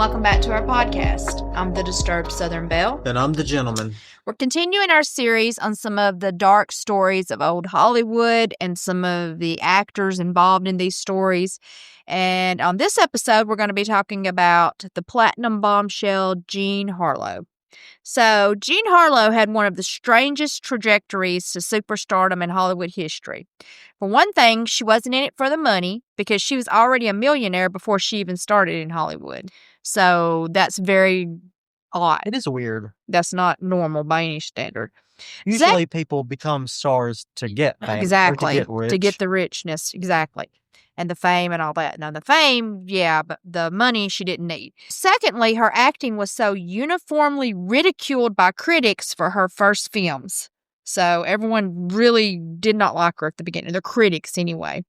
welcome back to our podcast. I'm the Disturbed Southern Belle. And I'm the gentleman. We're continuing our series on some of the dark stories of old Hollywood and some of the actors involved in these stories. And on this episode, we're going to be talking about the platinum bombshell, Jean Harlow. So, Jean Harlow had one of the strangest trajectories to superstardom in Hollywood history. For one thing, she wasn't in it for the money because she was already a millionaire before she even started in Hollywood. So, that's very odd. It is weird. That's not normal by any standard. Usually people become stars to get fame. Exactly. Or to get rich. To get the richness. Exactly. And the fame and all that. Now, the fame, yeah, but the money she didn't need. Secondly, her acting was so uniformly ridiculed by critics for her first films. So everyone really did not like her at the beginning. The critics, anyway.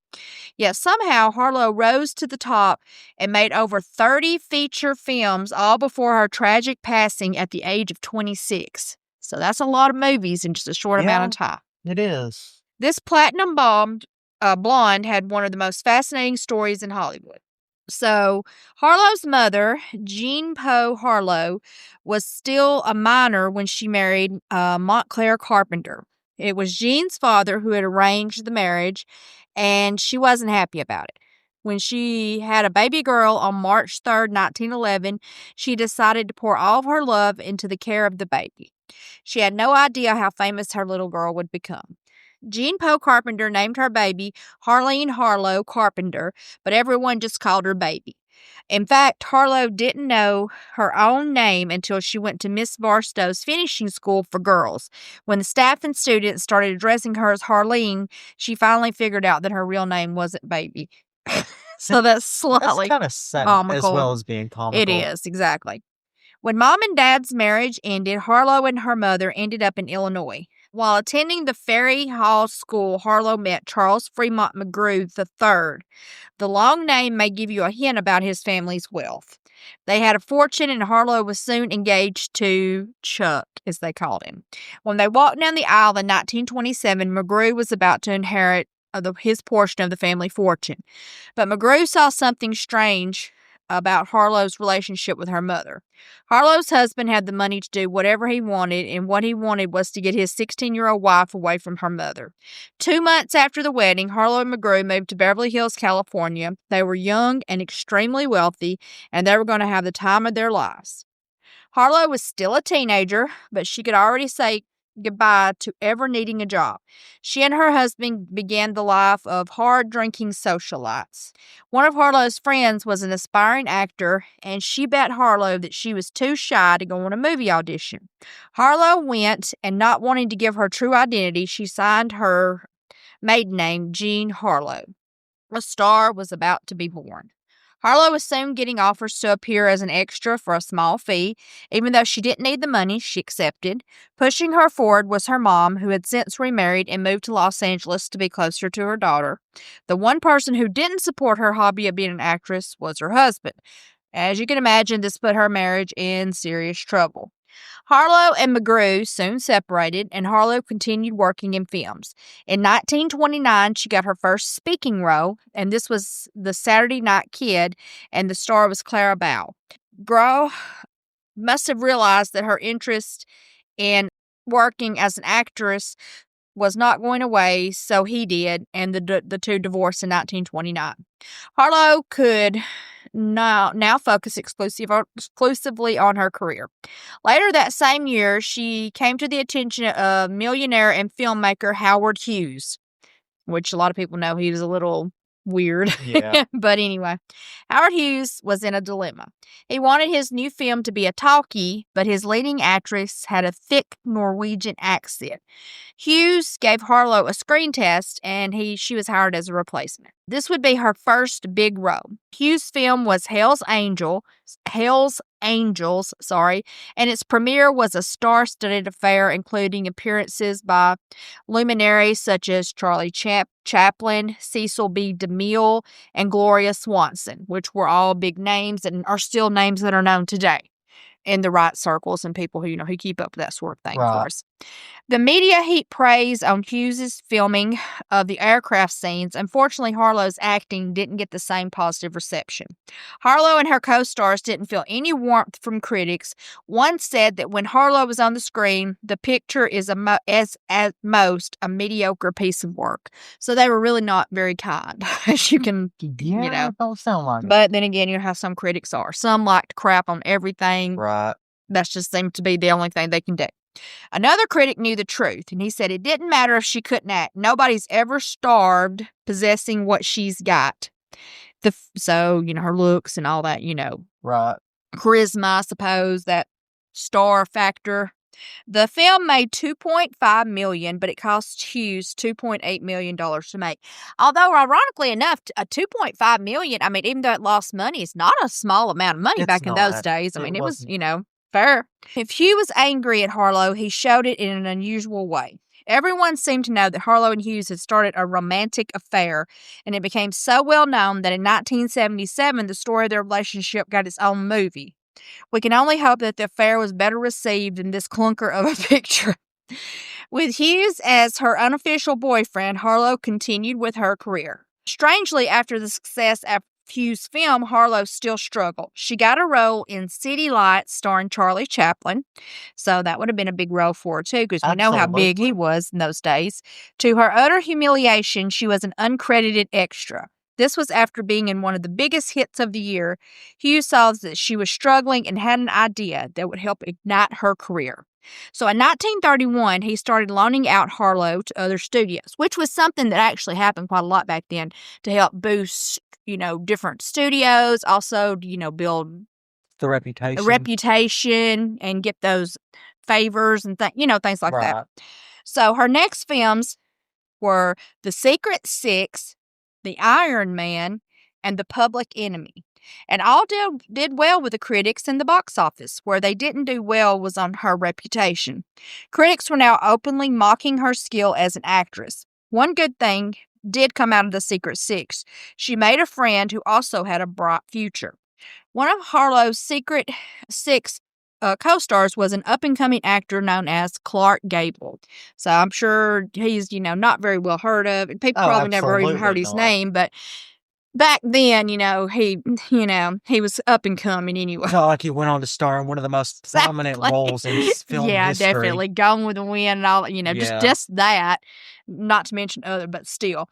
Yet somehow Harlow rose to the top and made over 30 feature films, all before her tragic passing at the age of 26. So that's a lot of movies in just a short amount of time. It is. This platinum blonde had one of the most fascinating stories in Hollywood. So, Harlow's mother, Jean Harlow, was still a minor when she married Montclair Carpenter. It was Jean's father who had arranged the marriage, and she wasn't happy about it. When she had a baby girl on March 3rd, 1911, she decided to pour all of her love into the care of the baby. She had no idea how famous her little girl would become. Jean Carpenter named her baby Harlene Harlow Carpenter, but everyone just called her Baby. In fact, Harlow didn't know her own name until she went to Miss Barstow's finishing school for girls. When the staff and students started addressing her as Harlene, she finally figured out that her real name wasn't Baby. So that's slightly kind of sad comical. As well as being comical. It is, exactly. When Mom and Dad's marriage ended, Harlow and her mother ended up in Illinois. While attending the Ferry Hall School, Harlow met Charles Fremont McGrew III. The long name may give you a hint about his family's wealth. They had a fortune, and Harlow was soon engaged to Chuck, as they called him. When they walked down the aisle in 1927, McGrew was about to inherit his portion of the family fortune. But McGrew saw something strange about Harlow's relationship with her mother. Harlow's husband had the money to do whatever he wanted, and what he wanted was to get his 16-year-old wife away from her mother. 2 months after the wedding, Harlow and McGrew moved to Beverly Hills, California. They were young and extremely wealthy, and they were going to have the time of their lives. Harlow was still a teenager, but she could already say goodbye to ever needing a job. She and her husband began the life of hard-drinking socialites. One of Harlow's friends was an aspiring actor, and she bet Harlow that she was too shy to go on a movie audition. Harlow went, and not wanting to give her true identity, she signed her maiden name, Jean Harlow. A star was about to be born. Harlow was soon getting offers to appear as an extra for a small fee. Even though she didn't need the money, she accepted. Pushing her forward was her mom, who had since remarried and moved to Los Angeles to be closer to her daughter. The one person who didn't support her hobby of being an actress was her husband. As you can imagine, this put her marriage in serious trouble. Harlow and McGrew soon separated, and Harlow continued working in films. In 1929, she got her first speaking role, and this was The Saturday Night Kid, and the star was Clara Bow. Grow must have realized that her interest in working as an actress was not going away, so he did, and the two divorced in 1929. Harlow could now focus exclusively on her career. Later that same year, she came to the attention of millionaire and filmmaker Howard Hughes, which a lot of people know he was a little weird. Yeah. But anyway, Howard Hughes was in a dilemma. He wanted his new film to be a talkie, but his leading actress had a thick Norwegian accent. Hughes gave Harlow a screen test, and she was hired as a replacement. This would be her first big role. Hughes' film was Hell's Angels, and its premiere was a star-studded affair, including appearances by luminaries such as Charlie Chaplin, Cecil B. DeMille, and Gloria Swanson, which were all big names and are still names that are known today in the right circles and people who keep up with that sort of thing for us. The media heaped praise on Hughes' filming of the aircraft scenes. Unfortunately, Harlow's acting didn't get the same positive reception. Harlow and her co-stars didn't feel any warmth from critics. One said that when Harlow was on the screen, the picture is at most a mediocre piece of work. So they were really not very kind, as you can, don't sound like it. But then again, you know how some critics are. Some like to crap on everything. Right. That just seems to be the only thing they can do. Another critic knew the truth, and he said it didn't matter if she couldn't act. Nobody's ever starved possessing what she's got. So, her looks and all that, Right. charisma, I suppose, that star factor. The film made $2.5 million, but it cost Hughes $2.8 million to make. Although, ironically enough, a $2.5 million, I mean, even though it lost money, it's not a small amount of money back in those days. I mean, it was, fair. If Hugh was angry at Harlow, he showed it in an unusual way. Everyone seemed to know that Harlow and Hughes had started a romantic affair, and it became so well known that in 1977, the story of their relationship got its own movie. We can only hope that the affair was better received than this clunker of a picture. With Hughes as her unofficial boyfriend, Harlow continued with her career. Strangely, after the success of Hughes' film, Harlow still struggled. She got a role in City Lights starring Charlie Chaplin, so that would have been a big role for her too, because we know how big he was in those days. To her utter humiliation, she was an uncredited extra. This was after being in one of the biggest hits of the year. Hughes saw that she was struggling and had an idea that would help ignite her career. So in 1931, he started loaning out Harlow to other studios, which was something that actually happened quite a lot back then to help boost, different studios, also, build The a reputation. reputation and get those favors and things like that. Right. So her next films were The Secret Six, The Iron Man, and The Public Enemy. And all did well with the critics and the box office. Where they didn't do well was on her reputation. Critics were now openly mocking her skill as an actress. One good thing did come out of The Secret Six. She made a friend who also had a bright future. One of Harlow's Secret Six co-stars was an up-and-coming actor known as Clark Gable. So I'm sure he's, not very well heard of. People probably never even heard his name, but back then, he was up and coming anyway. Not like he went on to star in one of the most prominent roles in film history. Yeah, definitely. Gone with the Wind and all, just that, not to mention other, but still.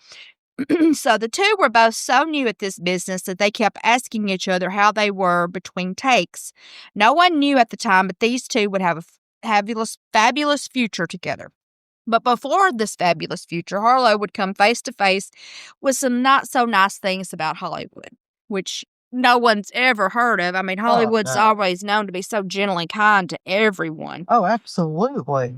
So the two were both so new at this business that they kept asking each other how they were between takes. No one knew at the time, but these two would have a fabulous future together. But before this fabulous future, Harlow would come face to face with some not so nice things about Hollywood, which no one's ever heard of. I mean, Hollywood's always known to be so gentle and kind to everyone. Oh, absolutely.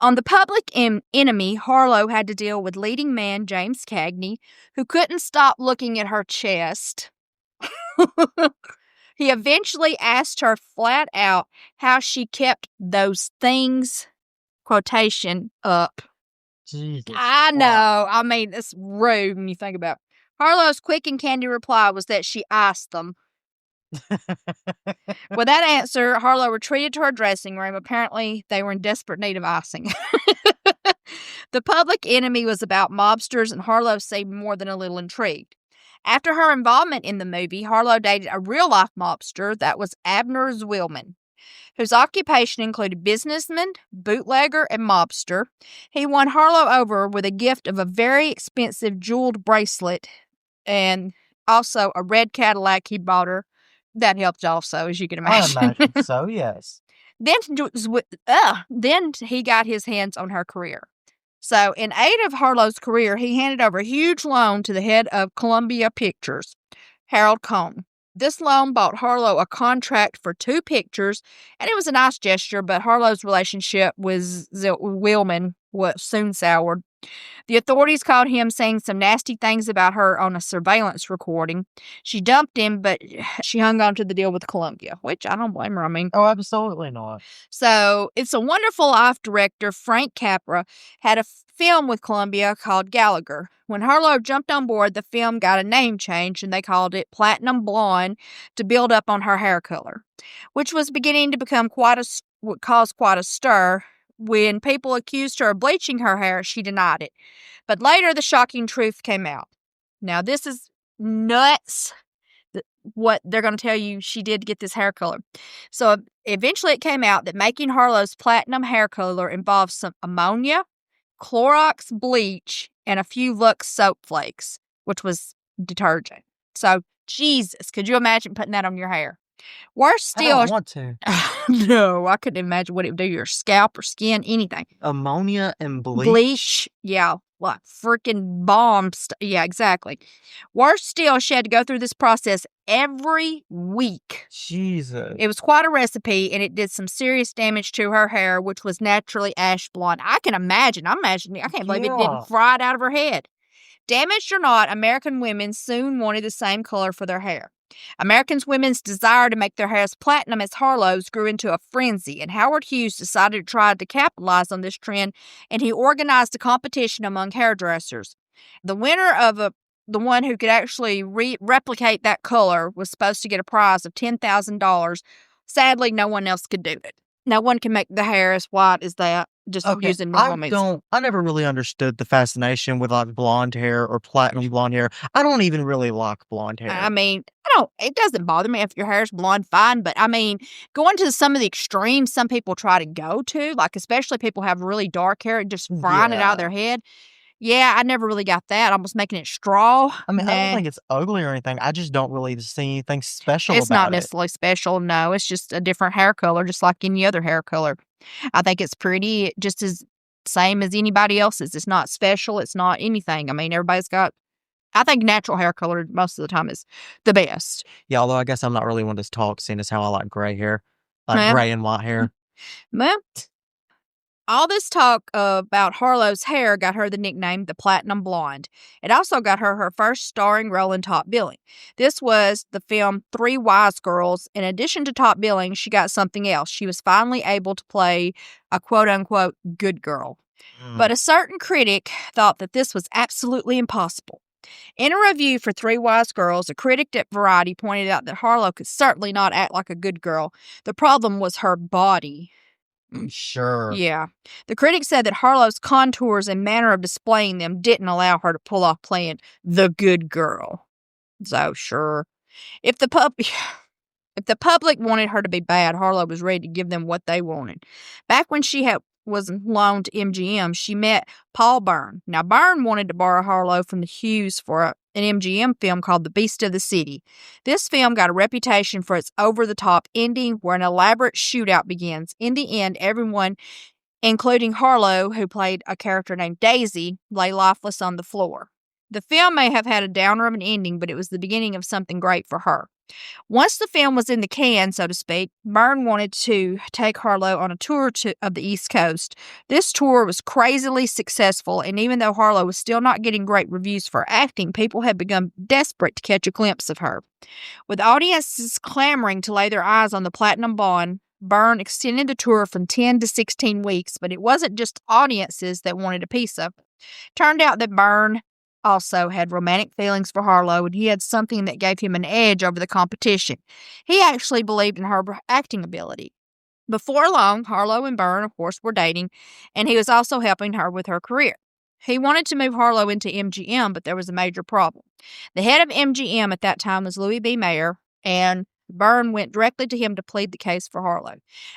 On The Public Enemy, Harlow had to deal with leading man James Cagney, who couldn't stop looking at her chest. He eventually asked her flat out how she kept those things, quotation, up. Jesus. I know. I mean, it's rude when you think about it. Harlow's quick and candid reply was that she iced them. With that answer, Harlow retreated to her dressing room. Apparently, they were in desperate need of icing. The Public Enemy was about mobsters, and Harlow seemed more than a little intrigued. After her involvement in the movie, Harlow dated a real-life mobster that was Abner Zwillman, whose occupation included businessman, bootlegger, and mobster. He won Harlow over with a gift of a very expensive jeweled bracelet and also a red Cadillac he bought her. That helped also, as you can imagine. I imagine so, yes. Then he got his hands on her career. So in aid of Harlow's career, he handed over a huge loan to the head of Columbia Pictures, Harold Cohn. This loan bought Harlow a contract for 2 pictures, and it was a nice gesture, but Harlow's relationship with Willman was soon soured. The authorities caught him saying some nasty things about her on a surveillance recording. She dumped him, but she hung on to the deal with Columbia, which I don't blame her. I mean, oh, absolutely not. So, It's a Wonderful Life director Frank Capra had a film with Columbia called Gallagher. When Harlow jumped on board, the film got a name change, and they called it Platinum Blonde to build up on her hair color, which was beginning to become cause quite a stir When people accused her of bleaching her hair, she denied it. But later, the shocking truth came out. Now, this is nuts, what they're going to tell you she did to get this hair color. So, eventually it came out that making Harlow's platinum hair color involved some ammonia, Clorox bleach, and a few Lux soap flakes, which was detergent. So, Jesus, could you imagine putting that on your hair? Worse I still, don't want to. no, I couldn't imagine what it would do to your scalp or skin, anything. Ammonia and bleach? Bleach, yeah, like freaking bombs. Yeah, exactly. Worse still, she had to go through this process every week. Jesus. It was quite a recipe, and it did some serious damage to her hair, which was naturally ash blonde. I can imagine. I can't believe it didn't fry it out of her head. Damaged or not, American women soon wanted the same color for their hair. American women's desire to make their hair as platinum as Harlow's grew into a frenzy, and Howard Hughes decided to try to capitalize on this trend, and he organized a competition among hairdressers. The winner of the one who could actually replicate that color was supposed to get a prize of $10,000. Sadly, no one else could do it. No one can make the hair as white as that just using normal means. I never really understood the fascination with like blonde hair or platinum blonde hair. I don't even really like blonde hair. I mean, it doesn't bother me if your hair's blonde, fine. But I mean, going to some of the extremes some people try to go to, like especially people have really dark hair and just frying it out of their head. Yeah, I never really got that. Almost making it straw. I mean, I don't think it's ugly or anything. I just don't really see anything special It's about not it. necessarily special, no. It's just a different hair color, just like any other hair color. I think it's pretty, just as same as anybody else's. It's not special. It's not anything. I mean, everybody's got, I think natural hair color most of the time is the best. Yeah, although I guess I'm not really one to talk, seeing as how I like gray hair. Like gray and white hair. Well, all this talk about Harlow's hair got her the nickname the Platinum Blonde. It also got her her first starring role in top billing. This was the film Three Wise Girls. In addition to top billing, she got something else. She was finally able to play a quote-unquote good girl. But a certain critic thought that this was absolutely impossible. In a review for Three Wise Girls, a critic at Variety pointed out that Harlow could certainly not act like a good girl. The problem was her body. Sure. Yeah. The critic said that Harlow's contours and manner of displaying them didn't allow her to pull off playing the good girl. So, sure. If the public wanted her to be bad, Harlow was ready to give them what they wanted. Back when she was loaned to MGM, she met Paul Byrne. Now, Byrne wanted to borrow Harlow from the Hughes for an MGM film called The Beast of the City. This film got a reputation for its over-the-top ending where an elaborate shootout begins. In the end, everyone, including Harlow, who played a character named Daisy, lay lifeless on the floor. The film may have had a downer of an ending, but it was the beginning of something great for her. Once the film was in the can, so to speak, Byrne wanted to take Harlow on a tour of the East Coast. This tour was crazily successful, and even though Harlow was still not getting great reviews for acting, people had become desperate to catch a glimpse of her. With audiences clamoring to lay their eyes on the Platinum Blonde, Byrne extended the tour from 10 to 16 weeks, but it wasn't just audiences that wanted a piece of it. Turned out that Byrne also had romantic feelings for Harlow, and he had something that gave him an edge over the competition. He actually believed in her acting ability. Before long, Harlow and Byrne, of course, were dating, and he was also helping her with her career. He wanted to move Harlow into MGM, but there was a major problem. The head of MGM at that time was Louis B. Mayer, and Byrne went directly to him to plead the case for Harlow.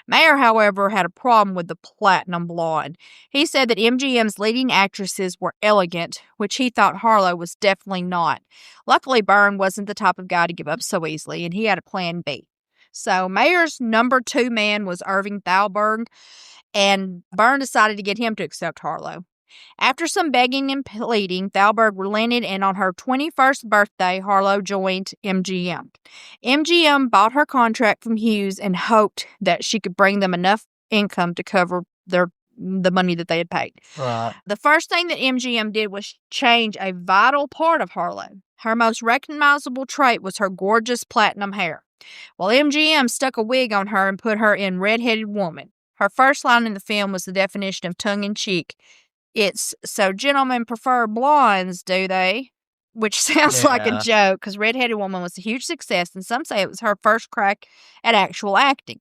Mayer, however, had a problem with the Platinum Blonde. He said that MGM's leading actresses were elegant, which he thought Harlow was definitely not. Luckily, Byrne wasn't the type of guy to give up so easily, and he had a plan B. So Mayer's number 2 man was Irving Thalberg, and Byrne decided to get him to accept Harlow. After some begging and pleading, Thalberg relented, and on her 21st birthday, Harlow joined MGM. MGM bought her contract from Hughes and hoped that she could bring them enough income to cover the money that they had paid. Right. The first thing that MGM did was change a vital part of Harlow. Her most recognizable trait was her gorgeous platinum hair. Well, MGM stuck a wig on her and put her in Red-Headed Woman. Her first line in the film was the definition of tongue-in-cheek. It's, "So gentlemen prefer blondes, do they?" Which sounds like a joke, because Red-Headed Woman was a huge success, and some say it was her first crack at actual acting.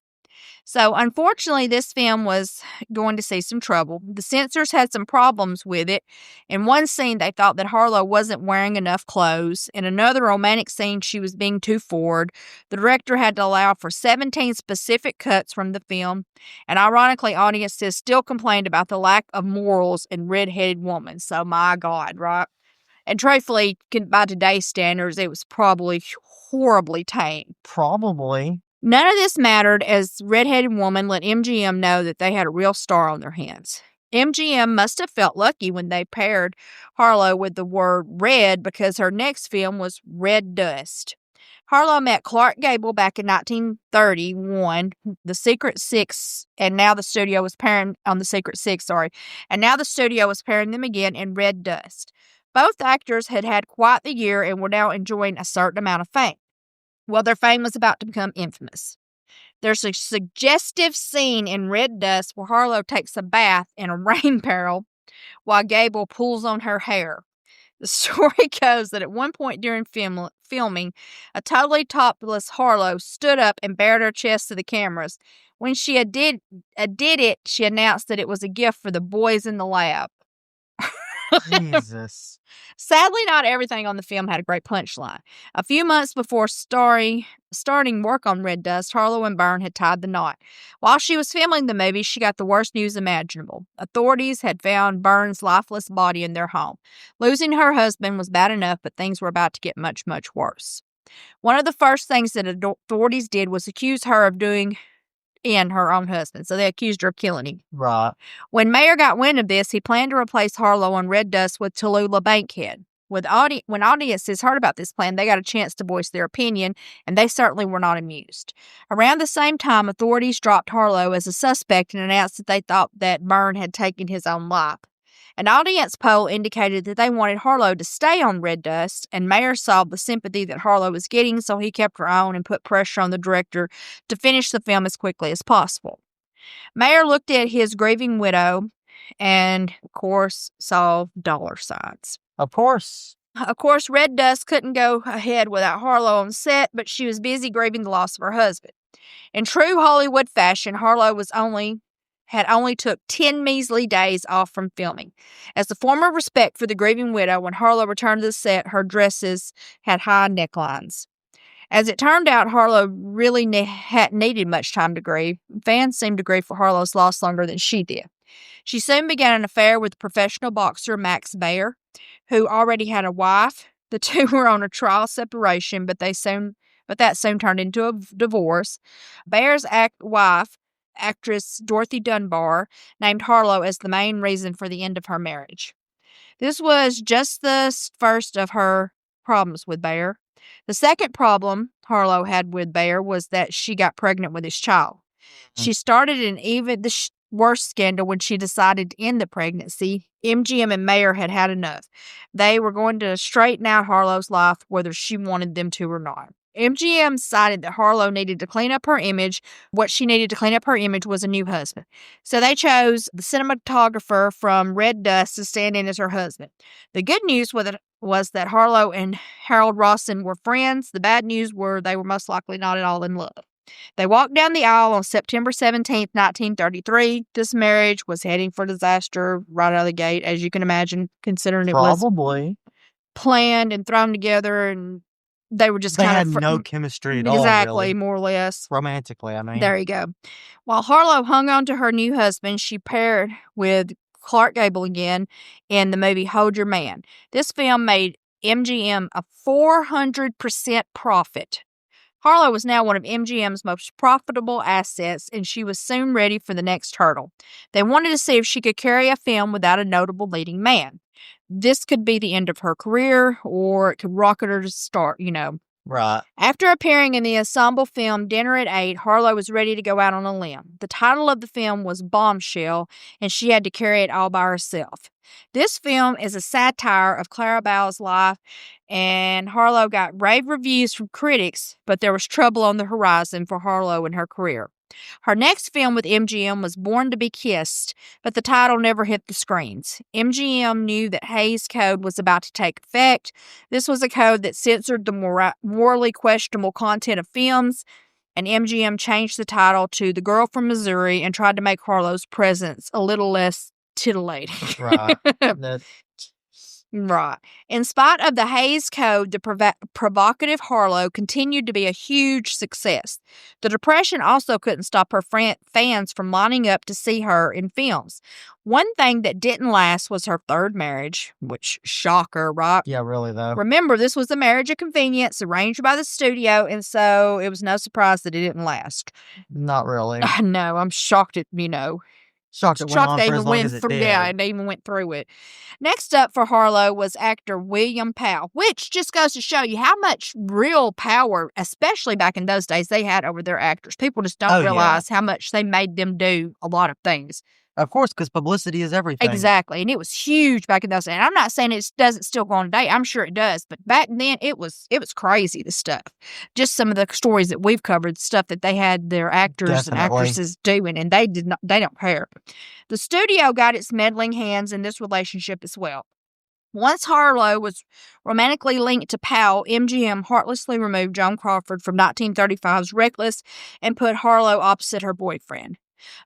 So, unfortunately, this film was going to see some trouble. The censors had some problems with it. In one scene, they thought that Harlow wasn't wearing enough clothes. In another romantic scene, she was being too forward. The director had to allow for 17 specific cuts from the film. And ironically, audiences still complained about the lack of morals in Red-Headed Woman. So, my God, right? And truthfully, by today's standards, it was probably horribly tame. Probably. None of this mattered as Red-Headed Woman let MGM know that they had a real star on their hands. MGM must have felt lucky when they paired Harlow with the word red because her next film was Red Dust. Harlow met Clark Gable back in 1931, The Secret Six, and now the studio was pairing on The Secret Six, and now the studio was pairing them again in Red Dust. Both actors had had quite the year and were now enjoying a certain amount of fame. Well, their fame was about to become infamous. There's a suggestive scene in Red Dust where Harlow takes a bath in a rain barrel while Gable pulls on her hair. The story goes that at one point during filming, a totally topless Harlow stood up and bared her chest to the cameras. When she did it, she announced that it was a gift for the boys in the lab. Jesus. Sadly, not everything on the film had a great punchline. A few months before starting work on Red Dust, Harlow and Byrne had tied the knot. While she was filming the movie, she got the worst news imaginable. Authorities had found Byrne's lifeless body in their home. Losing her husband was bad enough, but things were about to get much, much worse. One of the first things that authorities did was accuse her of doing in her own husband, so they accused her of killing him. Right. When Mayer got wind of this, he planned to replace Harlow on Red Dust with Tallulah Bankhead. When audiences heard about this plan, they got a chance to voice their opinion, and they certainly were not amused. Around the same time, authorities dropped Harlow as a suspect and announced that they thought that Byrne had taken his own life. An audience poll indicated that they wanted Harlow to stay on Red Dust, and Mayer saw the sympathy that Harlow was getting, so he kept her on and put pressure on the director to finish the film as quickly as possible. Mayer looked at his grieving widow and, of course, saw dollar signs. Of course. Of course, Red Dust couldn't go ahead without Harlow on set, but she was busy grieving the loss of her husband. In true Hollywood fashion, Harlow had only took 10 measly days off from filming. As a form of respect for the grieving widow, when Harlow returned to the set, her dresses had high necklines. As it turned out, Harlow really hadn't needed much time to grieve. Fans seemed to grieve for Harlow's loss longer than she did. She soon began an affair with professional boxer Max Baer, who already had a wife. The two were on a trial separation, but that soon turned into a divorce. Baer's wife, actress Dorothy Dunbar, named Harlow as the main reason for the end of her marriage. This was just the first of her problems with Baer. The second problem Harlow had with Baer was that she got pregnant with his child. She started an even worse scandal when she decided to end the pregnancy. MGM and Mayer had had enough. They were going to straighten out Harlow's life whether she wanted them to or not. MGM decided that Harlow needed to clean up her image. What she needed to clean up her image was a new husband. So they chose the cinematographer from Red Dust to stand in as her husband. The good news was that Harlow and Harold Rawson were friends. The bad news were they were most likely not at all in love. They walked down the aisle on September 17th, 1933. This marriage was heading for disaster right out of the gate, as you can imagine, considering it was planned and thrown together, and they were just They kind had of no chemistry at all, exactly, really. more or less. Romantically, I mean. There you go. While Harlow hung on to her new husband, she paired with Clark Gable again in the movie Hold Your Man. This film made MGM a 400% profit. Harlow was now one of MGM's most profitable assets, and she was soon ready for the next hurdle. They wanted to see if she could carry a film without a notable leading man. This could be the end of her career, or it could rocket her to start, Right. After appearing in the ensemble film Dinner at 8, Harlow was ready to go out on a limb. The title of the film was Bombshell, and she had to carry it all by herself. This film is a satire of Clara Bow's life, and Harlow got rave reviews from critics, but there was trouble on the horizon for Harlow and her career. Her next film with MGM was Born to be Kissed, but the title never hit the screens. MGM knew that Hays Code was about to take effect. This was a code that censored the morally questionable content of films, and MGM changed the title to The Girl from Missouri and tried to make Harlow's presence a little less titillating. Right. Right. In spite of the Hays Code, the provocative Harlow continued to be a huge success. The Depression also couldn't stop her fans from lining up to see her in films. One thing that didn't last was her third marriage, which, shocker, right? Yeah, really, though. Remember, this was a marriage of convenience arranged by the studio, and so it was no surprise that it didn't last. Not really. No, I'm shocked it, Shocked it went on for as long as it did. Yeah, and they even went through it. Next up for Harlow was actor William Powell, which just goes to show you how much real power, especially back in those days, they had over their actors. People just don't realize how much they made them do a lot of things. Of course, because publicity is everything. Exactly, and it was huge back in those days. And I'm not saying it doesn't still go on today. I'm sure it does, but back then it was crazy, the stuff. Just some of the stories that we've covered, the stuff that they had their actors and actresses doing, and they don't care. The studio got its meddling hands in this relationship as well. Once Harlow was romantically linked to Powell, MGM heartlessly removed Joan Crawford from 1935's Reckless and put Harlow opposite her boyfriend.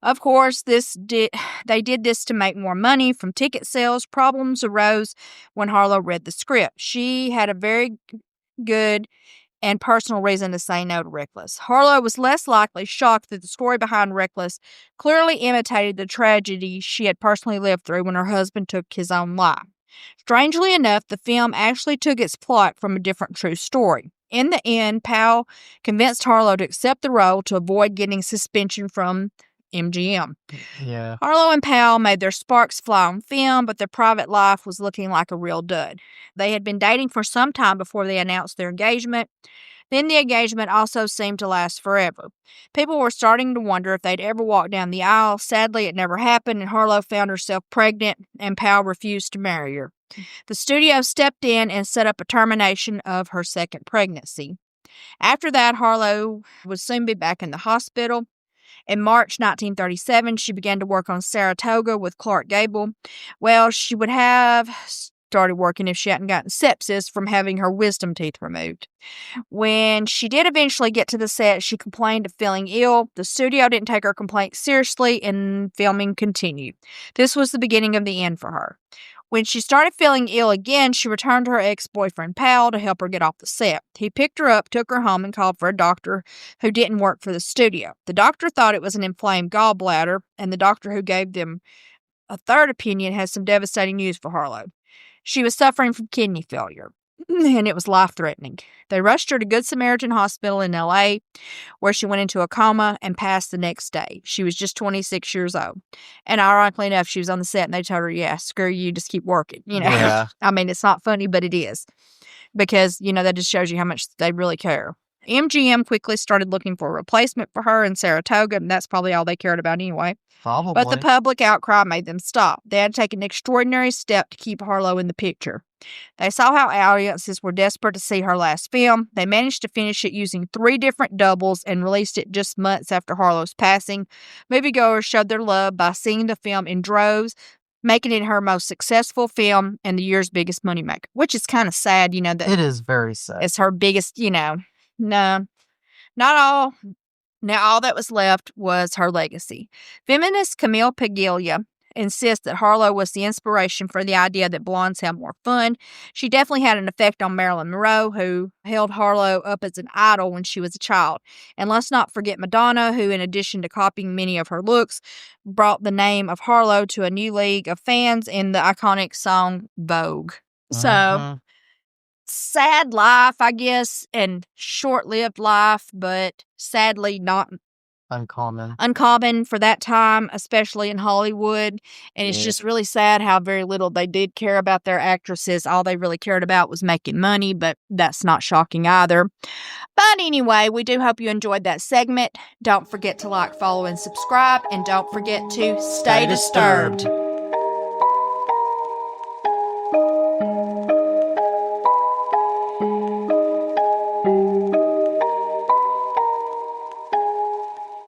Of course, they did this to make more money from ticket sales. Problems arose when Harlow read the script. She had a very good and personal reason to say no to Reckless. Harlow was less likely shocked that the story behind Reckless clearly imitated the tragedy she had personally lived through when her husband took his own life. Strangely enough, the film actually took its plot from a different true story. In the end, Powell convinced Harlow to accept the role to avoid getting suspension from MGM. Yeah. Harlow and Powell made their sparks fly on film, but their private life was looking like a real dud. They had been dating for some time before they announced their engagement. Then the engagement also seemed to last forever. People were starting to wonder if they'd ever walk down the aisle. Sadly, it never happened, and Harlow found herself pregnant, and Powell refused to marry her. The studio stepped in and set up a termination of her second pregnancy. After that, Harlow would soon be back in the hospital. In March 1937, she began to work on Saratoga with Clark Gable. Well, she would have started working if she hadn't gotten sepsis from having her wisdom teeth removed. When she did eventually get to the set, she complained of feeling ill. The studio didn't take her complaint seriously, and filming continued. This was the beginning of the end for her. When she started feeling ill again, she returned to her ex-boyfriend, Powell, to help her get off the set. He picked her up, took her home, and called for a doctor who didn't work for the studio. The doctor thought it was an inflamed gallbladder, and the doctor who gave them a third opinion has some devastating news for Harlow. She was suffering from kidney failure, and it was life-threatening. They rushed her to Good Samaritan Hospital in L.A., where she went into a coma and passed the next day. She was just 26 years old. And ironically enough, she was on the set, and they told her, yeah, screw you, just keep working. Yeah. I mean, it's not funny, but it is. Because, that just shows you how much they really care. MGM quickly started looking for a replacement for her in Saratoga, and that's probably all they cared about anyway. Probably. But the public outcry made them stop. They had to take an extraordinary step to keep Harlow in the picture. They saw how audiences were desperate to see her last film. They managed to finish it using 3 different doubles and released it just months after Harlow's passing. Moviegoers showed their love by seeing the film in droves, making it her most successful film and the year's biggest moneymaker, which is kind of sad, that it is very sad. It's her biggest, no, not all. Now, all that was left was her legacy. Feminist Camille Paglia insists that Harlow was the inspiration for the idea that blondes have more fun. She definitely had an effect on Marilyn Monroe, who held Harlow up as an idol when she was a child. And let's not forget Madonna, who, in addition to copying many of her looks, brought the name of Harlow to a new league of fans in the iconic song Vogue. So, sad life, I guess, and short-lived life, but sadly not uncommon for that time, especially in Hollywood. And it's just really sad how very little they did care about their actresses. All they really cared about was making money, but that's not shocking either. But anyway, we do hope you enjoyed that segment. Don't forget to like, follow, and subscribe, and don't forget to stay disturbed.